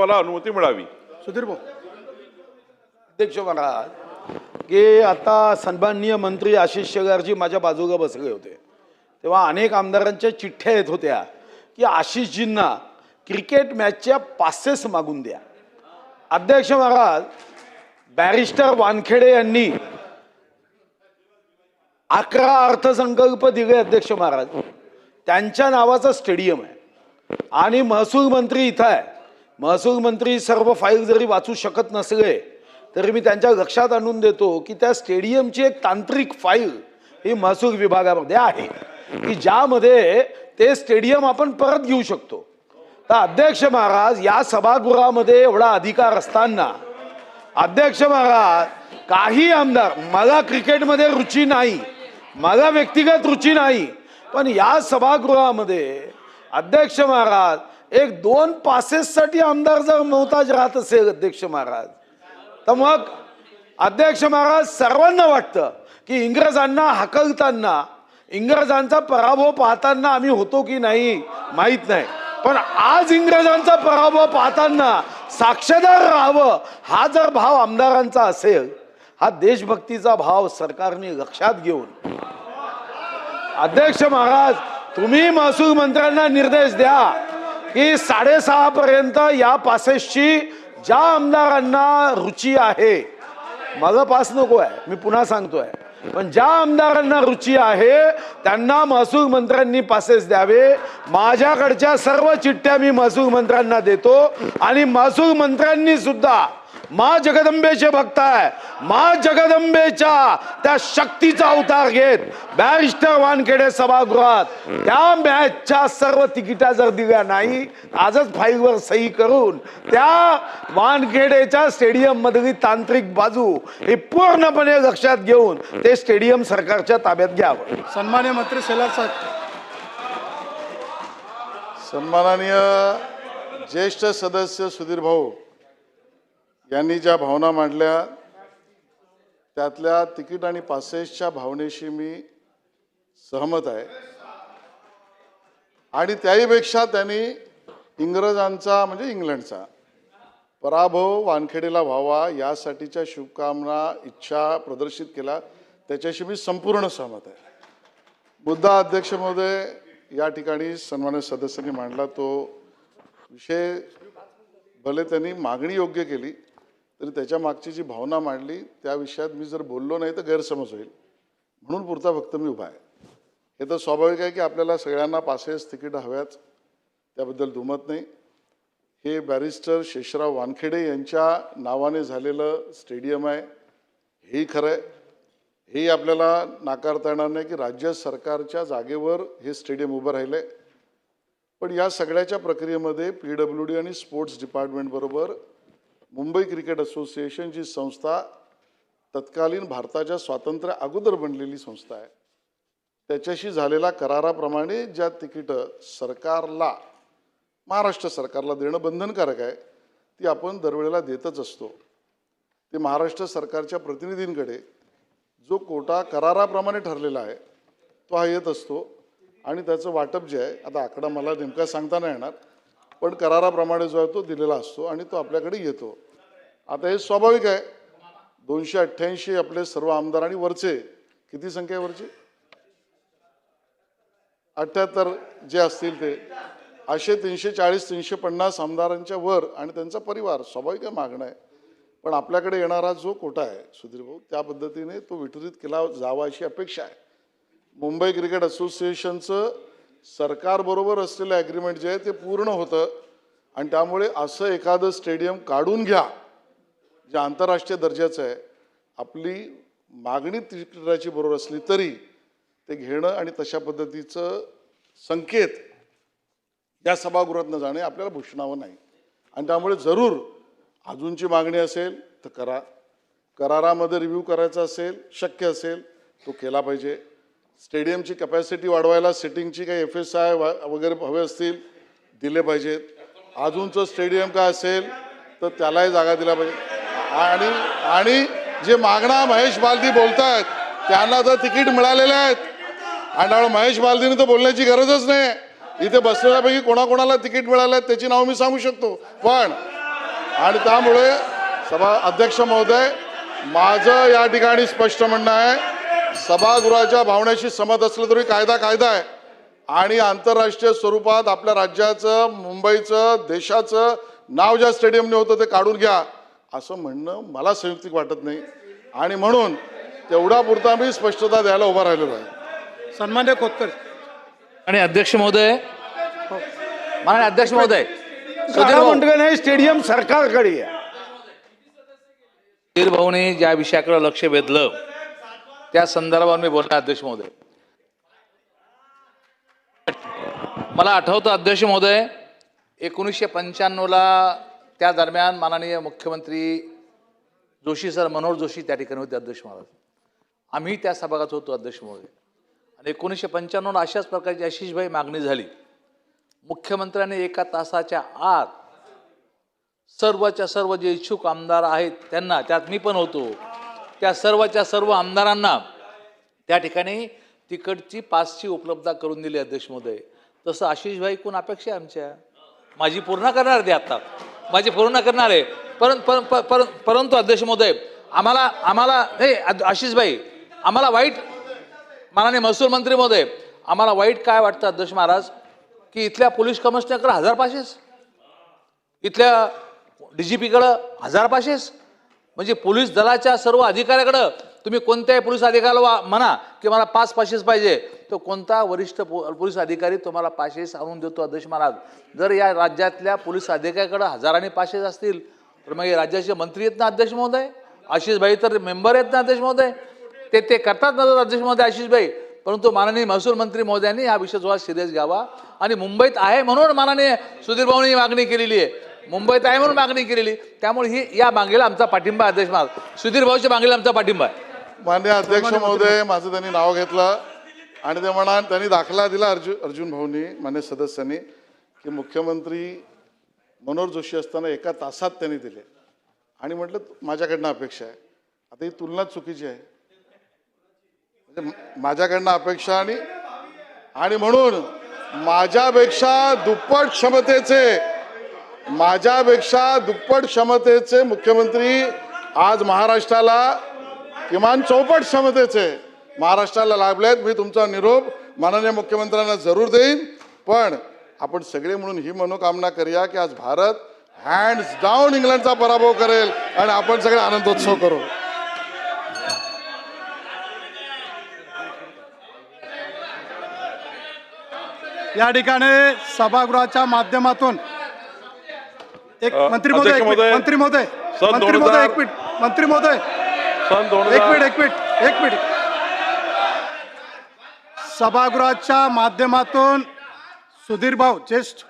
प्रस्तावाला अनुमती मिळावी. सुधीर भाऊ. अध्यक्ष महाराज, की आता सन्माननीय मंत्री आशिष शेलारजी माझ्या बाजूला बसले होते, तेव्हा अनेक आमदारांच्या चिठ्ठ्या येत होत्या की आशिषजींना क्रिकेट मॅचच्या पासेस मागून द्या. अध्यक्ष महाराज, बॅरिस्टर वानखेडे यांनी 11 अर्थसंकल्प दिले. अध्यक्ष महाराज, त्यांच्या नावाचं स्टेडियम आहे आणि महसूल मंत्री इथं आहे. महसूल मंत्री सर्व फाईल जरी वाचू शकत नसले तरी मी त्यांच्या लक्षात आणून देतो की त्या स्टेडियमची एक तांत्रिक फाईल ही महसूल विभागामध्ये आहे की ज्यामध्ये ते स्टेडियम आपण परत घेऊ शकतो. तर अध्यक्ष महाराज, या सभागृहामध्ये एवढा अधिकार असताना अध्यक्ष महाराज, काही आमदार, मला क्रिकेटमध्ये रुची नाही, मला व्यक्तिगत रुची नाही, पण या सभागृहामध्ये अध्यक्ष महाराज एक 2 पासेससाठी आमदार जर मोहताज राहत असेल अध्यक्ष महाराज, तर मग अध्यक्ष महाराज सर्वांना वाटतं की इंग्रजांना हाकलताना, इंग्रजांचा पराभव पाहताना आम्ही होतो की नाही माहीत नाही, पण आज इंग्रजांचा पराभव पाहताना साक्षीदार राहावं हा जर भाव आमदारांचा असेल, हा देशभक्तीचा भाव सरकारने लक्षात घेऊन अध्यक्ष महाराज, तुम्ही महसूल मंत्र्यांना निर्देश द्या की 6:30 पर्यंत या पासेसची ज्या आमदारांना रुची आहे, मला पास नको आहे, मी पुन्हा सांगतोय, पण ज्या आमदारांना रुची आहे त्यांना महसूल मंत्र्यांनी पासेस द्यावे. माझ्याकडच्या सर्व चिठ्ठ्या मी महसूल मंत्र्यांना देतो आणि महसूल मंत्र्यांनी सुद्धा माँ जगदंबेचे भक्त आहे, माँ जगदंबेच्या त्या शक्तीचा अवतार घेत बॅरिस्टर वानखेडे सभागृहात त्या मॅचच्या सर्व तिकिटा जर दिल्या नाही, आजच फाईलवर सही करून त्या वानखेडेच्या स्टेडियम मधली तांत्रिक बाजू हे पूर्णपणे लक्षात घेऊन ते स्टेडियम सरकारच्या ताब्यात घ्यावं. सन्माननीय मंत्री शेलार साहेब. सन्माननीय ज्येष्ठ सदस्य सुधीर भाऊ यांनी ज्या भावना मांडल्या त्यातल्या तिकीट आणि पासेसच्या भावनेशी मी सहमत आहे आणि त्याहीपेक्षा त्यांनी इंग्रजांचा म्हणजे इंग्लंडचा पराभव वानखेडेला व्हावा यासाठीच्या शुभकामना, इच्छा प्रदर्शित केला, त्याच्याशी मी संपूर्ण सहमत आहे. मुद्दा अध्यक्ष महोदय या ठिकाणी सन्मान्य सदस्यांनी मांडला, तो विषय भले त्यांनी मागणी योग्य केली तरी त्याच्या मागची जी भावना मांडली त्या विषयात मी जर बोललो नाही तर गैरसमज होईल, म्हणून पुरता फक्त मी उभा आहे. हे तर स्वाभाविक आहे की आपल्याला सगळ्यांना पासेस तिकीट हव्यात, त्याबद्दल दुमत नाही. हे बॅरिस्टर शेषराव वानखेडे यांच्या नावाने झालेलं स्टेडियम आहे, हेही खरं आहे. हेही आपल्याला नाकारता येणार नाही की राज्य सरकारच्या जागेवर हे स्टेडियम उभं राहिलं आहे. पण या सगळ्याच्या प्रक्रियेमध्ये PWD आणि स्पोर्ट्स डिपार्टमेंटबरोबर मुंबई क्रिकेट असोसिएशन जी संस्था तत्कालीन भारताच्या स्वातंत्र्य अगोदर बनलेली संस्था आहे, त्याच्याशी झालेल्या कराराप्रमाणे ज्या तिकीटं सरकारला, महाराष्ट्र सरकारला देणं बंधनकारक आहे, ती आपण दरवेळेला देतच असतो. ते महाराष्ट्र सरकारच्या प्रतिनिधींकडे जो कोटा कराराप्रमाणे ठरलेला आहे तो हा येत असतो आणि त्याचं वाटप जे आहे, आता आकडा मला नेमका सांगता नाही येणार, पण कराराप्रमाणे जो आहे तो दिलेला असतो आणि तो आपल्याकडे येतो. आता हे स्वाभाविक आहे, 288 आपले सर्व आमदार आणि वरचे किती संख्या आहे, वरची 78 जे असतील ते असे 340-350 आमदारांच्या वर आणि त्यांचा परिवार, स्वाभाविक आहे मागणं आहे. पण आपल्याकडे येणारा जो कोटा आहे सुधीर भाऊ, त्या पद्धतीने तो वितरित केला जावा अशी अपेक्षा आहे. मुंबई क्रिकेट असोसिएशनचं सरकारबरोबर असलेलं ॲग्रीमेंट जे आहे ते पूर्ण होतं आणि त्यामुळे असं एखादं स्टेडियम काढून घ्या जे आंतरराष्ट्रीय दर्जाचं आहे, आपली मागणी तिकिटाची बरोबर असली तरी ते घेणं आणि तशा पद्धतीचं संकेत या सभागृहातनं जाणे आपल्याला भूषणावं नाही. आणि त्यामुळे जरूर अजूनची मागणी असेल तर करा, करारामध्ये रिव्ह्यू करायचा असेल, शक्य असेल तो केला पाहिजे. स्टेडियमची कॅपॅसिटी वाढवायला सिटिंगची काही FSI वगैरे हवे असतील दिले पाहिजेत. अजूनचं स्टेडियम काय असेल तर त्यालाही जागा दिला पाहिजे. आणि जे मागणा महेश बालदी बोलतायत त्यांना तर तिकीट मिळालेले आहेत आणि त्यामुळे महेश बालदीने तर बोलण्याची गरजच नाही. इथे बसलेल्यापैकी कोणाकोणाला तिकीट मिळालं त्याची नाव मी सांगू शकतो, पण आणि त्यामुळे सभा अध्यक्ष महोदय, माझं या ठिकाणी स्पष्ट म्हणणं आहे, सभागृहाच्या भावनेशी सहमत असलं तरी कायदा कायदा आहे आणि आंतरराष्ट्रीय स्वरूपात आपल्या राज्याचं, मुंबईचं, देशाचं नाव ज्या स्टेडियमने होतं ते काढून घ्या असं म्हणणं मला संयुक्तिक वाटत नाही आणि म्हणून तेवढा पुरता मी स्पष्टता द्यायला उभा राहिलेलो आहे. सन्मान्य खोतकर आणि अध्यक्ष महोदय, माननीय अध्यक्ष महोदय, काय म्हणतो नाही, स्टेडियम सरकारकडे आहे. सुधीर भाऊने ज्या विषयाकडे लक्ष वेधलं त्या संदर्भात मी बोलणार अध्यक्ष महोदय. मला आठवतं अध्यक्ष महोदय, 1995ला त्या दरम्यान माननीय मुख्यमंत्री जोशी सर, मनोहर जोशी त्या ठिकाणी होते अध्यक्ष महाराज. आम्ही त्या सभागृहात होतो अध्यक्ष महोदय. आणि 1995 अशाच प्रकारची आशिषभाई मागणी झाली. मुख्यमंत्र्यांनी 1 तासाच्या आत सर्वच्या सर्व जे इच्छुक आमदार आहेत त्यांना, त्यात मी पण होतो, त्या सर्वच्या सर्व आमदारांना त्या ठिकाणी तिकडची पासची उपलब्धता करून दिली अध्यक्ष महोदय. तसं आशिषभाई कोण अपेक्षा आहे आमच्या, माझी पूर्ण करणार ते आता, माझी पूर्ण करणार आहे. परंतु अध्यक्ष महोदय, आम्हाला हे आशिषभाई, आम्हाला वाईट, माननीय महसूल मंत्री महोदय, आम्हाला वाईट काय वाटतं अध्यक्ष महाराज, की इथल्या पोलीस कमिशनरकडे 1000 पासेस, इथल्या DGPकडं 1000 पासेस, म्हणजे पोलीस दलाच्या सर्व अधिकाऱ्याकडं तुम्ही कोणत्याही पोलीस अधिकाऱ्याला म्हणा की मला 5 पासेस पाहिजे, तो कोणता वरिष्ठ पोलीस अधिकारी तुम्हाला पासेस आणून देतो अध्यक्ष महाराज. जर या राज्यातल्या पोलीस अधिकाऱ्याकडे हजारांनी पासेस असतील तर मग राज्याचे मंत्री आहेत ना अध्यक्ष महोदय, आशिषभाई तर मेंबर आहेत ना अध्यक्ष महोदय, ते करतात ना अध्यक्ष महोदय आशिषभाई. परंतु माननीय महसूल मंत्री महोदयांनी हा विषय थोडा सिरियस घ्यावा. आणि मुंबईत आहे म्हणून माननीय सुधीर भाऊंनी मागणी केलेली आहे, मुंबईत आहे म्हणून मागणी केलेली, त्यामुळे ही या मागणीला आमचा पाठिंबा अध्यक्ष महाराज, सुधीर भाऊच्या मागणीला आमचा पाठिंबा आहे. मान्य अध्यक्ष महोदय, माझं त्यांनी नाव घेतलं आणि ते म्हणा, त्यांनी दाखला दिला अर्जुन भाऊंनी, मान्य सदस्यांनी, की मुख्यमंत्री मनोहर जोशी असताना 1 तासात त्यांनी दिले आणि म्हटलं माझ्याकडनं अपेक्षा आहे. आता ही तुलना चुकीची आहे, म्हणजे माझ्याकडनं अपेक्षा आणि म्हणून माझ्यापेक्षा दुप्पट क्षमतेचे मुख्यमंत्री आज महाराष्ट्राला, किमान 4पट क्षमतेचे महाराष्ट्राला लाभलेत. मी तुमचा निरोप माननीय मुख्यमंत्र्यांना जरूर देईन, पण आपण सगळे म्हणून ही मनोकामना करूया की आज भारत हँड्स डाऊन इंग्लंडचा पराभव करेल आणि आपण सगळे आनंदोत्सव करू. या ठिकाणी सभागृहाच्या माध्यमातून एक मंत्री महोदय, एक मिनिट, सभागृहाच्या माध्यमातून सुधीर भाऊ ज्येष्ठ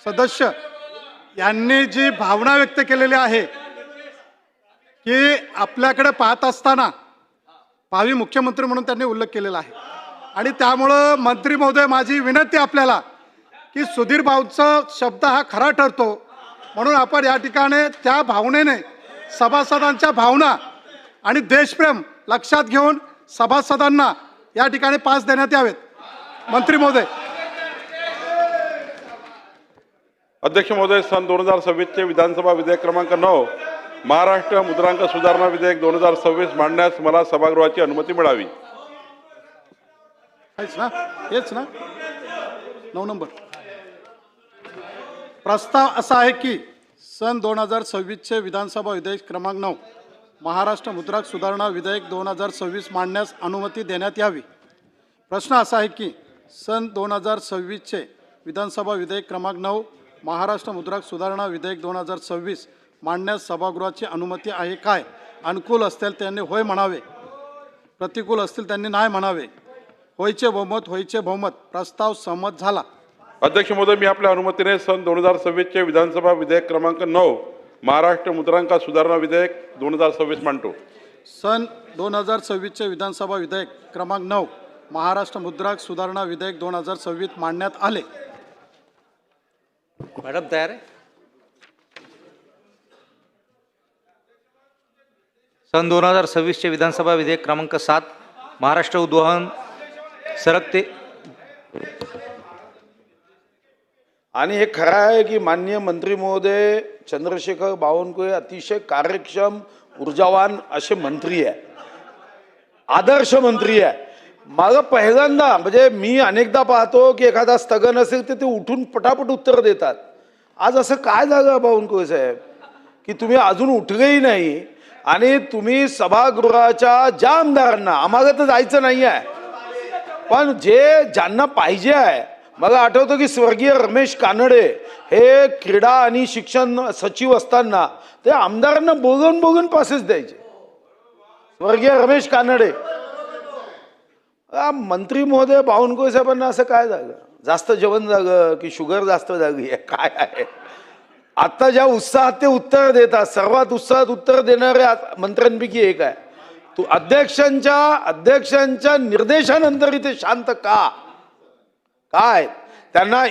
सदस्य यांनी जी भावना व्यक्त केलेली आहे की आपल्याकडे पाहत असताना भावी मुख्यमंत्री म्हणून त्यांनी उल्लेख केलेला आहे. आणि त्यामुळं मंत्री महोदय, माझी विनंती आपल्याला की सुधीर भाऊचा शब्द हा खरा ठरतो, म्हणून आपण या ठिकाणी त्या भावनेने सभासदांच्या भावना आणि देशप्रेम लक्षात घेऊन सभासदांना या ठिकाणी पास देण्यात यावेत. मंत्री महोदय. अध्यक्ष महोदय, सन 2026 विधानसभा विधेयक क्रमांक 9 महाराष्ट्र मुद्रांक सुधारणा विधेयक 2026 मांडण्यास मला सभागृहाची अनुमती मिळावी. हेच ना 9 नंबर प्रस्ताव असा आहे की सन 2026 विधानसभा विधेयक क्रमांक 9 महाराष्ट्र मुद्रांक सुधारणा विधेयक 2026 मांडण्यास अनुमती देण्यात यावी. प्रश्न असा आहे की सन 2026 विधानसभा विधेयक क्रमांक 9 महाराष्ट्र मुद्रांक सुधारणा विधेयक 2026 मांडण्यास सभागृहाची अनुमती आहे काय? अनुकूल असतील त्यांनी होय म्हणावे, प्रतिकूल असतील त्यांनी नाही म्हणावे. होयचे बहुमत. प्रस्ताव संमत झाला. अध्यक्ष महोदय, मी आपल्या अनुमतीने सन 2026 विधानसभा विधेयक क्रमांक 9 महाराष्ट्र मुद्रांक सुधारणा विधेयक 2026 मांडतो. सन 2026 विधानसभा विधेयक क्रमांक 9 महाराष्ट्र मुद्रांक सुधारणा विधेयक 2026 मांडण्यात आले. मॅडम तयार आहे. सन 2026 विधानसभा विधेयक क्रमांक 7 महाराष्ट्र उद्वहन सरकते आणि हे खरं आहे की माननीय मंत्री महोदय चंद्रशेखर बावनकुळे अतिशय कार्यक्षम ऊर्जावान असे मंत्री आहे, आदर्श मंत्री आहे. मला पहिल्यांदा म्हणजे मी अनेकदा पाहतो की एखादा स्थगन असेल तर ते उठून पटापट उत्तर देतात. आज असं काय झालं बावनकुळे साहेब की तुम्ही अजून उठलेही नाही आणि तुम्ही सभागृहाच्या ज्या आमदारांना, आम्हाला तर जायचं नाही आहे, पण ज्यांना पाहिजे आहे, मला आठवतं की स्वर्गीय रमेश कानडे हे क्रीडा आणि शिक्षण सचिव असताना ते आमदारांना बोलून बोलून पासेस द्यायचे. स्वर्गीय रमेश कानडे. मंत्री महोदय बावनकुळे साहेबांना असं काय झालं? जास्त जेवण झालं की शुगर जास्त झाली आहे, काय आहे? आता ज्या उत्साहात ते उत्तर देतात, सर्वात उत्साहात उत्तर देणाऱ्या मंत्र्यांपैकी एक आहे. तू अध्यक्षांच्या निर्देशानंतर इथे शांत का? काय त्यांना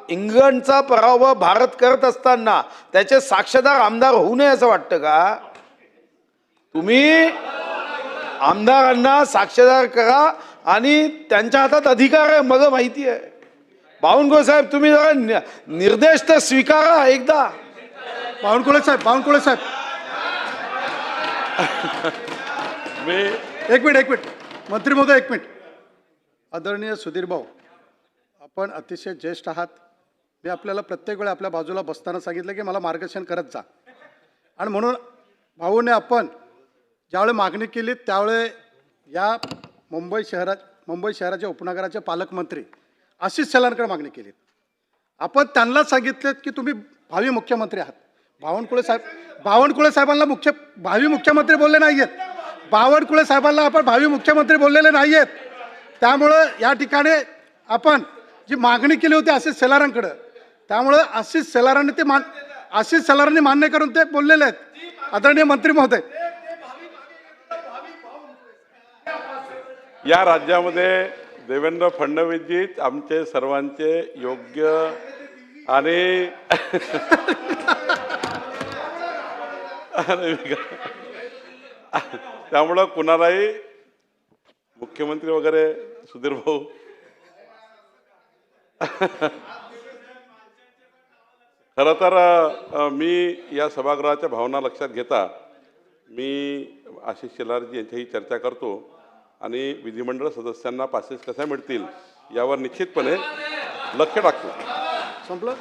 इंग्लंडचा पराभव भारत करत असताना त्याचे साक्षीदार आमदार होऊ नये असं वाटतं का? तुम्ही आमदारांना साक्षीदार करा आणि त्यांच्या हातात अधिकार आहे, मला माहिती आहे. बावनकुळे साहेब तुम्ही जरा निर्देश तर स्वीकारा एकदा. बावनकुळे साहेब मी एक मिनिट मंत्री महोदय, एक मिनिट. आदरणीय सुधीर भाऊ, आपण अतिशय ज्येष्ठ आहात. मी आपल्याला प्रत्येक वेळी आपल्या बाजूला बसताना सांगितलं की मला मार्गदर्शन करत जा, आणि म्हणून भाऊने आपण ज्यावेळी मागणी केली त्यावेळी या मुंबई शहराचे उपनगराचे पालकमंत्री आशिष शेलारकडे मागणी केली. आपण त्यांना सांगितलं की तुम्ही भावी मुख्यमंत्री आहात. बावनकुळे साहेबांना भावी मुख्यमंत्री बोलले नाही आहेत. बावनकुळे साहेबांना आपण भावी मुख्यमंत्री बोललेले नाही आहेत. त्यामुळं या ठिकाणी आपण जी मागणी केली होती आशिष शेलारांकडे, त्यामुळं आशिष शेलारांनी मान्य करून ते बोललेले आहेत. आदरणीय मंत्री महोदय, या राज्यामध्ये देवेंद्र फडणवीसजीच आमचे सर्वांचे योग्य आणि त्यामुळं कुणालाही मुख्यमंत्री वगैरे सुधीर भाऊ खरं तर मी या सभागृहाच्या भावना लक्षात घेता मी आशिष शेलारजी यांच्याही चर्चा करतो आणि विधिमंडळ सदस्यांना पासेस कशा मिळतील यावर निश्चितपणे लक्ष टाकतो. संपलं.